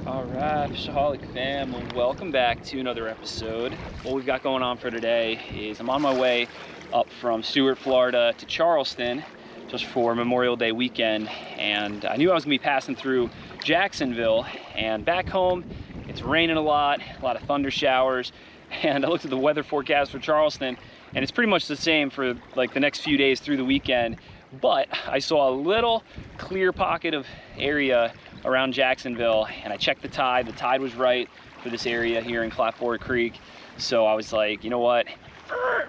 All right, FishAholic fam, welcome back to another episode. What we've got going on for today is I'm on my way up from Stuart, Florida to Charleston just for Memorial Day weekend, and I knew I was gonna be passing through Jacksonville, and back home it's raining a lot of thunder showers, and I looked at the weather forecast for Charleston and it's pretty much the same for like the next few days through the weekend, but I saw a little clear pocket of area around Jacksonville, and I checked the tide was right for this area here in Clapboard Creek. So I was like, you know what,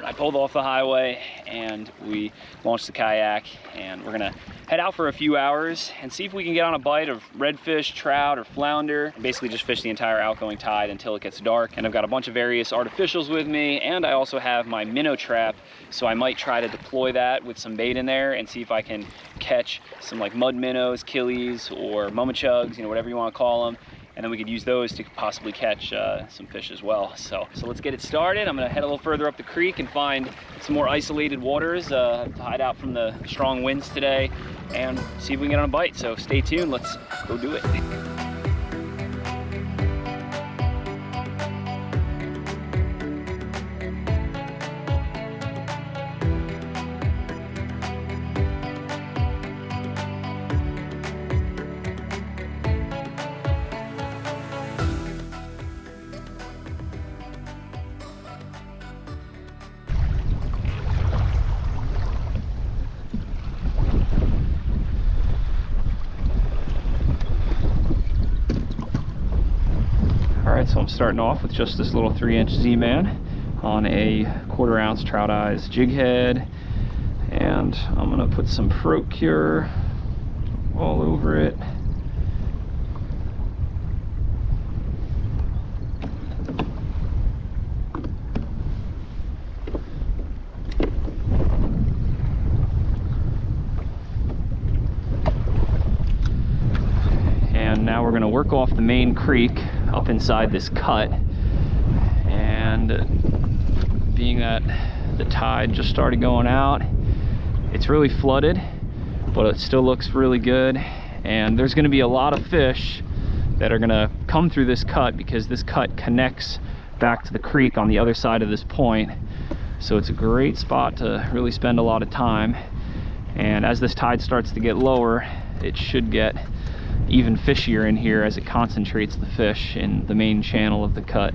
I pulled off the highway and we launched the kayak, and we're gonna head out for a few hours and see if we can get on a bite of redfish, trout, or flounder, and basically just fish the entire outgoing tide until it gets dark. And I've got a bunch of various artificials with me, and I also have my minnow trap, so I might try to deploy that with some bait in there and see if I can catch some like mud minnows, killies, or mummichugs, you know, whatever you want to call them, and then we could use those to possibly catch some fish as well. So let's get it started. I'm gonna head a little further up the creek and find some more isolated waters to hide out from the strong winds today and see if we can get on a bite. So stay tuned, let's go do it. So I'm starting off with just this little 3-inch Z-Man on a 1/4 ounce trout eyes jig head, and I'm gonna put some Pro Cure all over it. And now we're gonna work off the main creek up inside this cut, and being that the tide just started going out, it's really flooded, but it still looks really good, and there's going to be a lot of fish that are going to come through this cut because this cut connects back to the creek on the other side of this point. So it's a great spot to really spend a lot of time, and as this tide starts to get lower, it should get even fishier in here as it concentrates the fish in the main channel of the cut.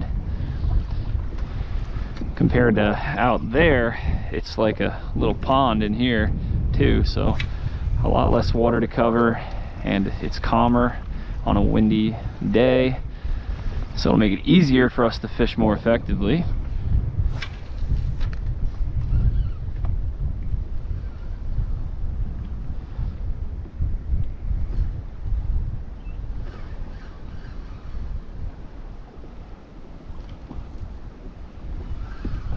Compared to out there, it's like a little pond in here too, so a lot less water to cover, and it's calmer on a windy day, so it'll make it easier for us to fish more effectively.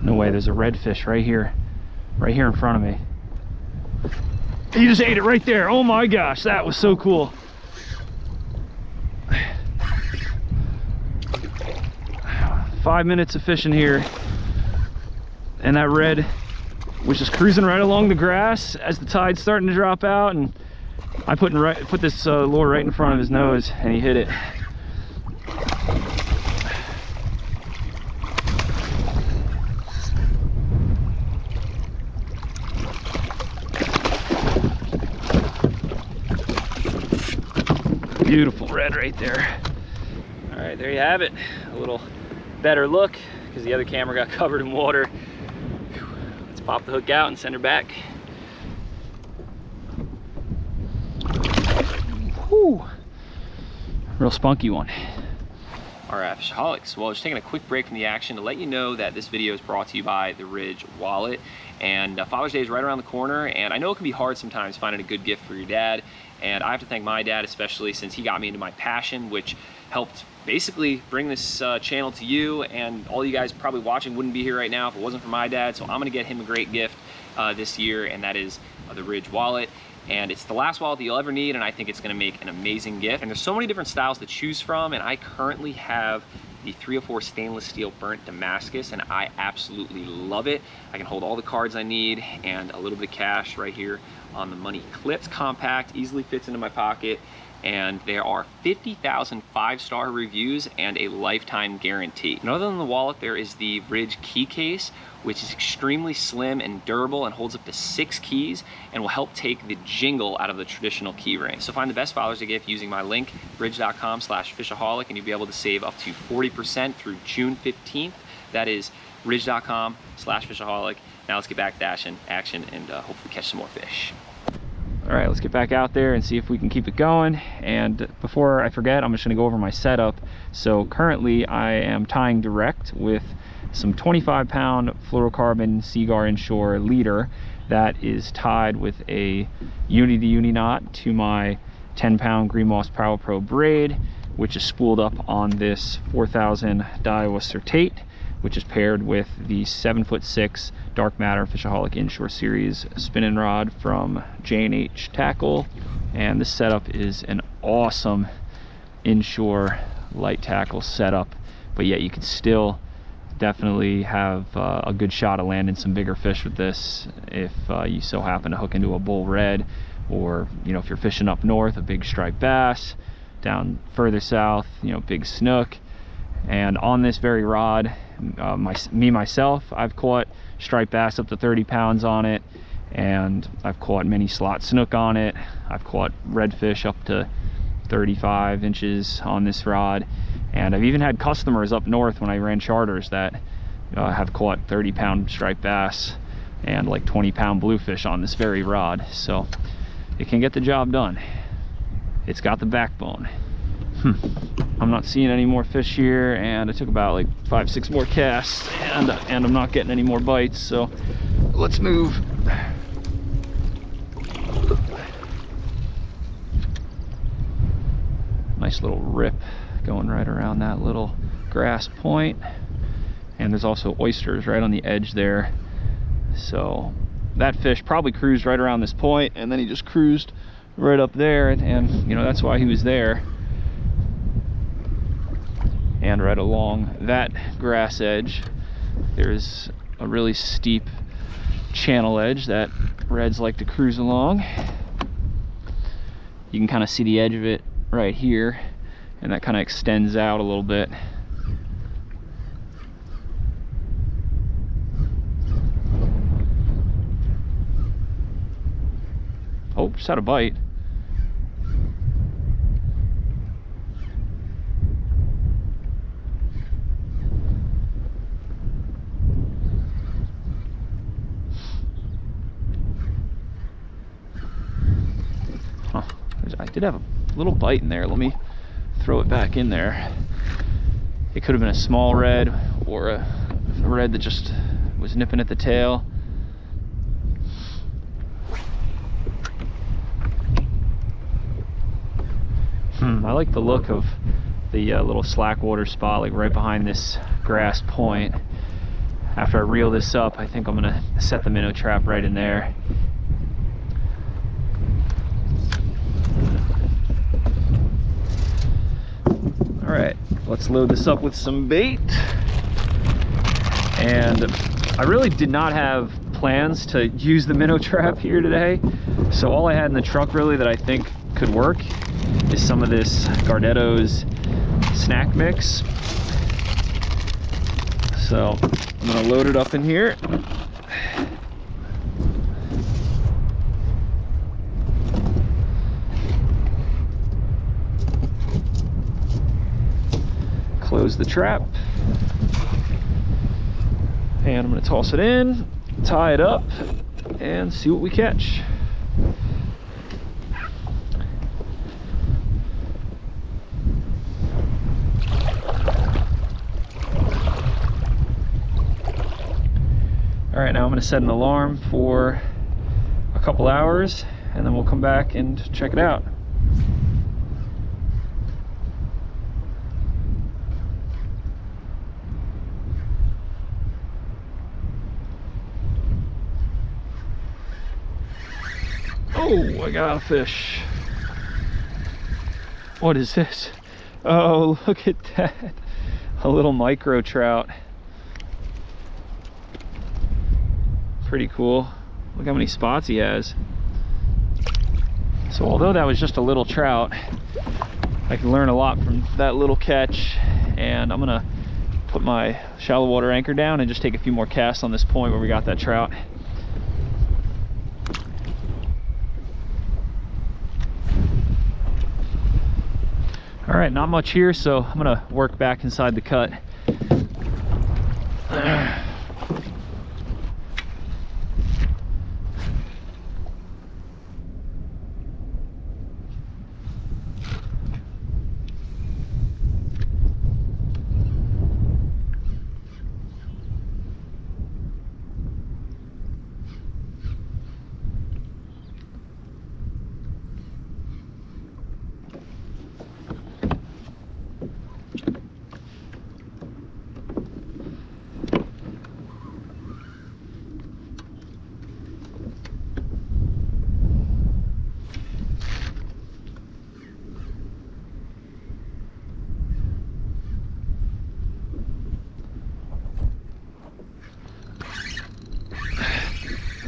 No way, there's a redfish right here in front of me. He just ate it right there. Oh my gosh, that was so cool. 5 minutes of fishing here, and that red was just cruising right along the grass as the tide's starting to drop out, and I put this lure right in front of his nose, and he hit it. Beautiful red right there. All right, there you have it. A little better look because the other camera got covered in water. Let's pop the hook out and send her back. Whew. Real spunky one. All right, FishAholics. Well, just taking a quick break from the action to let you know that this video is brought to you by the Ridge Wallet. And Father's Day is right around the corner, and I know it can be hard sometimes finding a good gift for your dad. And I have to thank my dad, especially since he got me into my passion, which helped basically bring this channel to you, and all you guys probably watching wouldn't be here right now if it wasn't for my dad. So I'm gonna get him a great gift this year, and that is the Ridge Wallet. And it's the last wallet that you'll ever need, and I think it's gonna make an amazing gift. And there's so many different styles to choose from, and I currently have the 304 stainless steel burnt Damascus, and I absolutely love it. I can hold all the cards I need and a little bit of cash right here on the money clip. It's compact, easily fits into my pocket, and there are 50,000 5-star reviews and a lifetime guarantee. And other than the wallet, there is the Ridge key case, which is extremely slim and durable and holds up to 6 keys and will help take the jingle out of the traditional key ring. So find the best Father's Day gift using my link, ridge.com/fishaholic, and you'll be able to save up to 40% through June 15th. That is ridge.com/fishaholic. Now let's get back to action and hopefully catch some more fish. All right, let's get back out there and see if we can keep it going. And before I forget, I'm just gonna go over my setup. So currently I am tying direct with some 25-pound fluorocarbon Seaguar inshore leader that is tied with a uni-to-uni knot to my 10-pound Green Moss Power Pro braid, which is spooled up on this 4000 daiwa certate, which is paired with the 7'6" Dark Matter FishAholic Inshore Series spinning rod from J&H Tackle. And this setup is an awesome inshore light tackle setup, but yet you can still definitely have a good shot of landing some bigger fish with this if you so happen to hook into a bull red, or if you're fishing up north, a big striped bass, down further south, big snook. And on this very rod, myself, I've caught striped bass up to 30 pounds on it, and I've caught many slot snook on it. I've caught redfish up to 35 inches on this rod, and I've even had customers up north when I ran charters that have caught 30-pound striped bass and like 20-pound bluefish on this very rod. So it can get the job done. It's got the backbone. I'm not seeing any more fish here, and I took about like 5-6 more casts, and I'm not getting any more bites, so let's move. Nice little rip going right around that little grass point, and there's also oysters right on the edge there. So that fish probably cruised right around this point, and then he just cruised right up there, and that's why he was there. And right along that grass edge, there's a really steep channel edge that reds like to cruise along. You can kind of see the edge of it right here, and that kind of extends out a little bit. Oh, just had a bite. I did have a little bite in there. Let me throw it back in there. It could have been a small red, or a red that just was nipping at the tail. I like the look of the little slack water spot, like right behind this grass point. After I reel this up, I think I'm gonna set the minnow trap right in there. All right, let's load this up with some bait. And I really did not have plans to use the minnow trap here today. So all I had in the truck really that I think could work is some of this Gardetto's snack mix. So I'm gonna load it up in here. Close the trap, and I'm going to toss it in, tie it up, and see what we catch. All right, now I'm going to set an alarm for a couple hours, and then we'll come back and check it out. Oh, I got a fish. What is this? Oh, look at that. A little micro trout. Pretty cool. Look how many spots he has. So although that was just a little trout, I can learn a lot from that little catch, and I'm gonna put my shallow water anchor down and just take a few more casts on this point where we got that trout. All right, not much here, so I'm gonna work back inside the cut.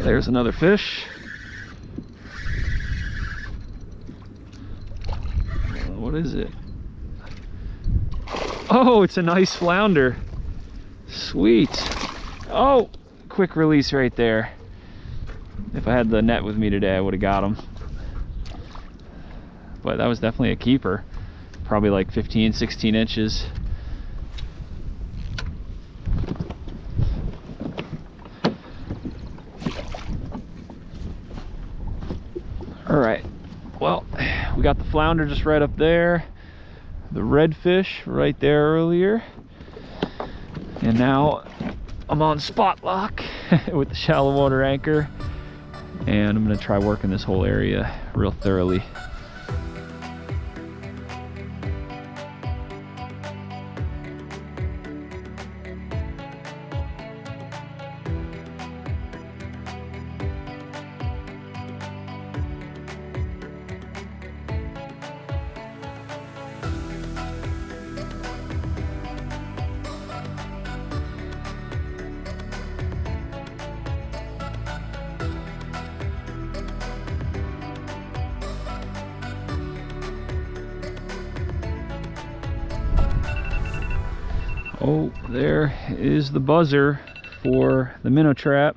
There's another fish. What is it? Oh, it's a nice flounder. Sweet. Oh, quick release right there. If I had the net with me today, I would have got him. But that was definitely a keeper. Probably like 15, 16 inches. All right, well, we got the flounder just right up there, the redfish right there earlier, and now I'm on spot lock with the shallow water anchor, and I'm gonna try working this whole area real thoroughly. Oh, there is the buzzer for the minnow trap.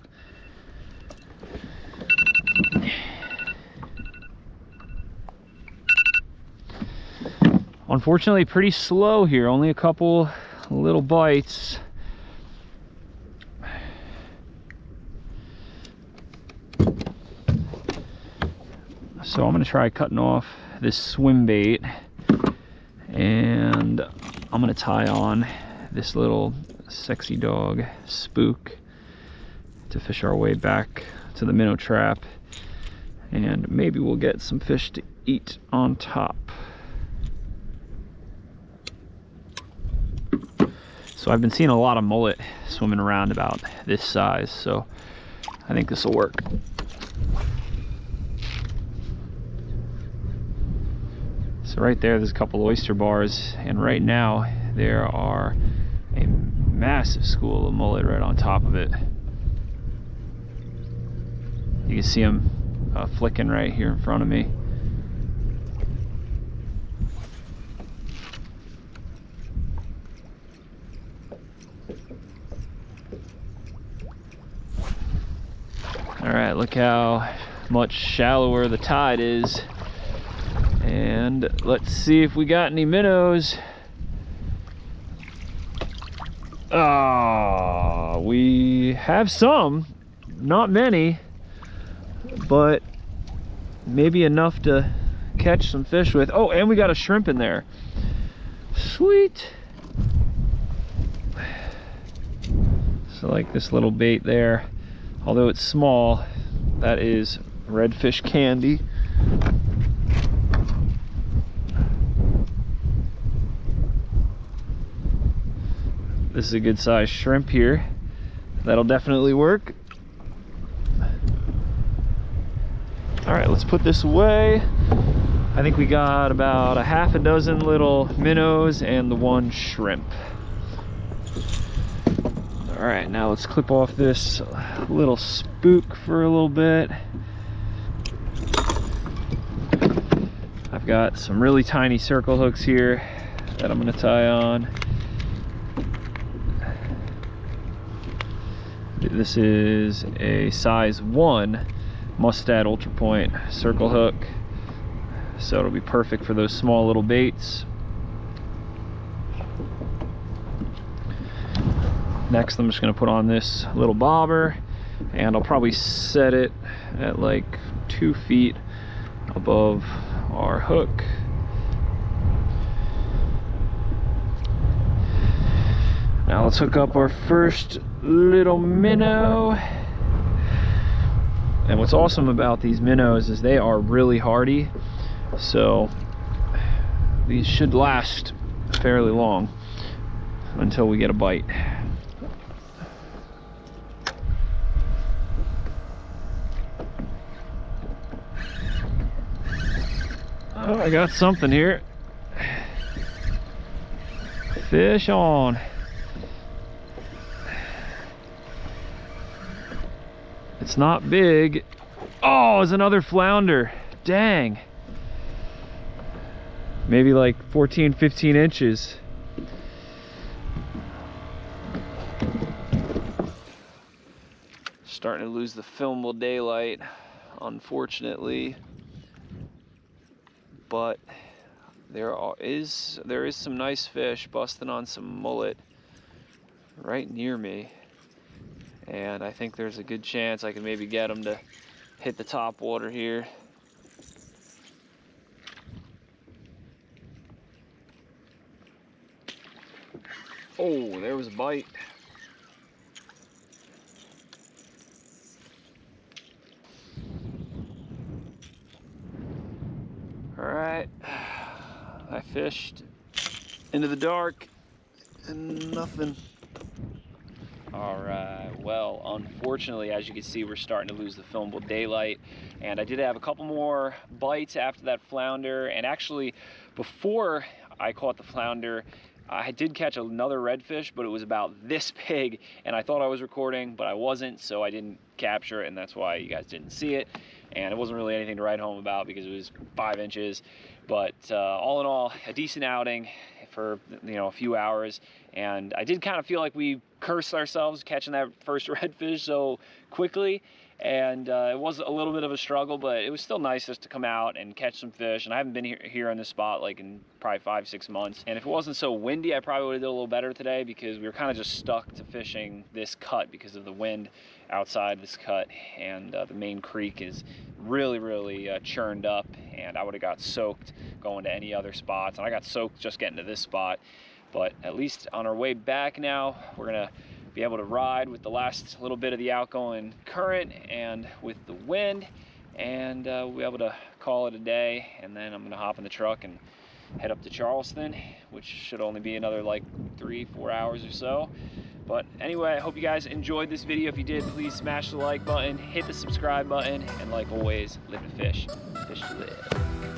Unfortunately, pretty slow here, only a couple little bites. So I'm gonna try cutting off this swim bait, and I'm gonna tie on this little sexy dog spook to fish our way back to the minnow trap, and maybe we'll get some fish to eat on top. So I've been seeing a lot of mullet swimming around about this size, so I think this will work. So right there's a couple oyster bars, and right now there are a massive school of mullet right on top of it. You can see them flicking right here in front of me. All right, look how much shallower the tide is. And let's see if we got any minnows. We have some, not many, but maybe enough to catch some fish with. Oh, and we got a shrimp in there. Sweet. So like this little bait there, although it's small, that is redfish candy. This is a good sized shrimp here. That'll definitely work. All right, let's put this away. I think we got about a half a dozen little minnows and the one shrimp. All right, now let's clip off this little spook for a little bit. I've got some really tiny circle hooks here that I'm gonna tie on. This is a size 1 Mustad Ultra Point circle hook, so it'll be perfect for those small little baits. Next, I'm just going to put on this little bobber, and I'll probably set it at like 2 feet above our hook. Now let's hook up our first little minnow. And what's awesome about these minnows is they are really hardy, so these should last fairly long until we get a bite. Oh, I got something here. Fish on. It's not big. Oh, it's another flounder. Dang. Maybe like 14, 15 inches. Starting to lose the filmable daylight, unfortunately. But there is some nice fish busting on some mullet right near me, and I think there's a good chance I can maybe get them to hit the top water here. Oh, there was a bite. All right, I fished into the dark and nothing. All right, well, unfortunately, as you can see, we're starting to lose the filmable daylight, and I did have a couple more bites after that flounder, and actually, before I caught the flounder, I did catch another redfish, but it was about this big, and I thought I was recording, but I wasn't, so I didn't capture it, and that's why you guys didn't see it. And it wasn't really anything to write home about because it was 5 inches. But all in all, a decent outing for, you know, a few hours. And I did kind of feel like we cursed ourselves catching that first redfish so quickly. And it was a little bit of a struggle, but it was still nice just to come out and catch some fish. And I haven't been here on this spot like in probably 5-6 months. And if it wasn't so windy, I probably would have did a little better today because we were kind of just stuck to fishing this cut because of the wind outside this cut. And the main creek is really churned up, and I would have got soaked going to any other spots. And I got soaked just getting to this spot. But at least on our way back now, we're gonna be able to ride with the last little bit of the outgoing current and with the wind, and we'll be able to call it a day. And then I'm gonna hop in the truck and head up to Charleston, which should only be another like 3-4 hours or so. But anyway, I hope you guys enjoyed this video. If you did, please smash the like button, hit the subscribe button, and like always, live to fish to live.